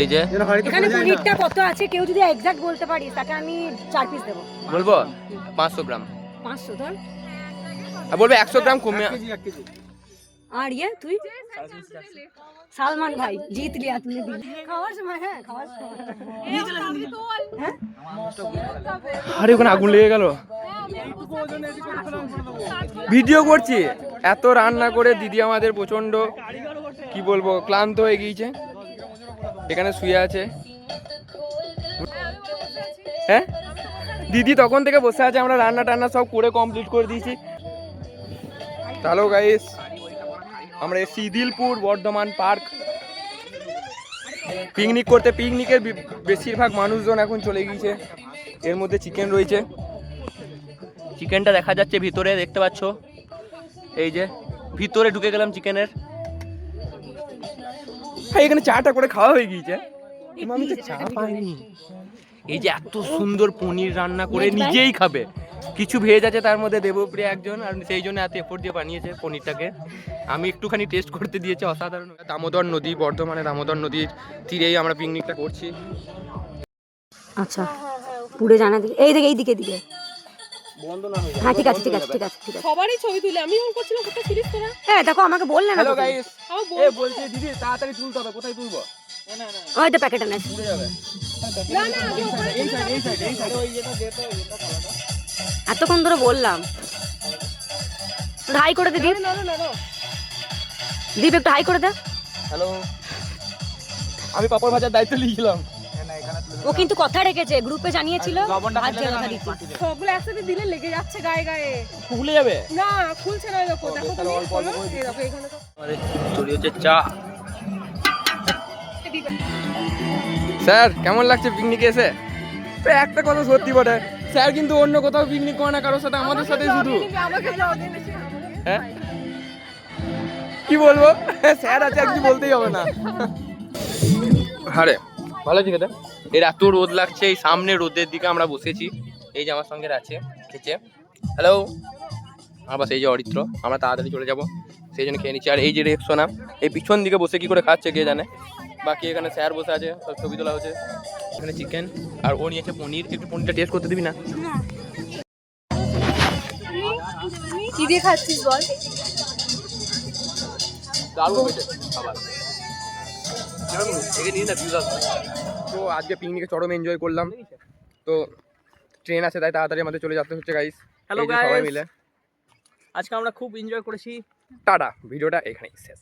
এই যে এখানে পনিরটা কত আছে কেউ যদি এক্সাক্ট বলতে পারিস তাকে আমি 4 পিস দেব। বলবো 500 গ্রাম। 500 ধর। আর বলবে 100 গ্রাম কমে। আর ये তুই সালমান ভাই जीत लिया तूने दिल খাওয়ার সময়। হ্যাঁ খাওয়ার সময় হ্যাঁ আরে ওখানে আগুন লেগে গেল। ভিডিও করছি, এত রান্না করে দিদি আমাদের প্রচন্ড কি বলবো ক্লান্ত হয়ে গিয়েছে, এখানে শুয়ে আছে। হ্যাঁ দিদি তখন থেকে বসে আছে, আমরা রান্না টান্না সব করে কমপ্লিট করে দিয়েছি। হ্যালো গাইস, আমরা এসেছি ইদিলপুর বর্ধমান পার্ক পিকনিক করতে। পিকনিকের বেশিরভাগ মানুষজন এখন চলে গিয়েছে। এর মধ্যে চিকেন রয়েছে, চিকেনটা দেখা যাচ্ছে ভিতরে, দেখতে পাচ্ছ। এই যে ভিতরে ঢুকে গেলাম চিকেনের। এখানে চাটা করে খাওয়া হয়ে গিয়েছে, আমি তো চা পাইনি। এই যে এত সুন্দর পনির রান্না করে নিজেই খাবে, কিছু ভেজ আছে তার মধ্যে, দেবপ্রিয়া একজন, আর সেই জন্য এত এফোর্ট দিয়ে বানিয়েছে পনিরটাকে। আমি একটুখানি টেস্ট করতে দিয়েছি, অসাধারণ। দামোদর নদী, বর্ধমানে দামোদর নদীর তীরেই আমরা পিকনিকটা করছি। আচ্ছা পুরো জানা দিকে এই দিকে দিকে বন্ধ না হয়ে যায়। হ্যাঁ ঠিক আছে ঠিক আছে ঠিক আছে ঠিক আছে। সবারই ছবি তুলে আমি যখন করছিলাম কোথায় ছিলিস তোরা? হ্যাঁ দেখো আমাকে বললে না। হ্যালো গাইস, এ বলছি দিদি তাড়াতাড়ি তুলতে হবে, কোথায় তুলবো? না না ওই তো প্যাকেট আছে পুড়ে যাবে। না না আগে ওখানে এই সাইড ওই যেটা যেটা কালাটা। এতক্ষণ ধরে বললাম হাই করে দে দীপ। না না না দীপ একটু হাই করে দে। হ্যালো, আমি পাপড় ভাজার দায়িত্ব নিয়েছিলাম। ও কিন্তু কথা রেখেছে, গ্রুপে জানিয়েছিল আজ যে কথা দিতে। সবগুলো একসাথে দিলে লেগে যাচ্ছে গায়ে গায়ে। খুলে যাবে না খুলছে না, দেখো দেখো তুমি খোলো, এই দেখো এখানে তো আমাদের তৈরি হচ্ছে চা। স্যার কেমন লাগছে পিকনিকে এসে? একটা কথা সত্যি বটে, স্যার কিন্তু অন্য কোথাও পিকনিক করে না কারোর সাথে, আমাদের সাথে শুধু। আমাকে যাও দিন। হ্যাঁ কি বলবো, স্যার আছে আর কি বলতেই হবে না। আরে ভালো আছে খেতে। এর এত রোদ লাগছে, এই সামনে রোদের দিকে আমরা বসেছি। এই যে আমার সঙ্গে আছে খেছে। হ্যালো, আমার বাস এই যে অরিত্র, আমরা তাড়াতাড়ি চলে যাব সেই জন্য খেয়ে নিচ্ছি। আর এই যে রেক্সোনা এই পিছন দিকে বসে কি করে খাচ্ছে কে জানে। বাকি এখানে স্যার বসে আছে, সব ছবি তোলা হচ্ছে। এখানে চিকেন আর ও নিয়েছে পনির। একটু পনিরটা টেস্ট করতে দিবি না? কি দিয়ে খাচ্ছিস বল? দারুণ হয়েছে খাবার। তো আজকে পিকনিকে চরম এনজয় করলাম। তো ট্রেন আছে তাই তাড়াতাড়ি আমাদের চলে যেতে হচ্ছে গাইস। হ্যালো এই যে সবাই গাইস, মিলে আজকে আমরা খুব এনজয় করেছি। টাটা, ভিডিওটা এখানেই শেষ।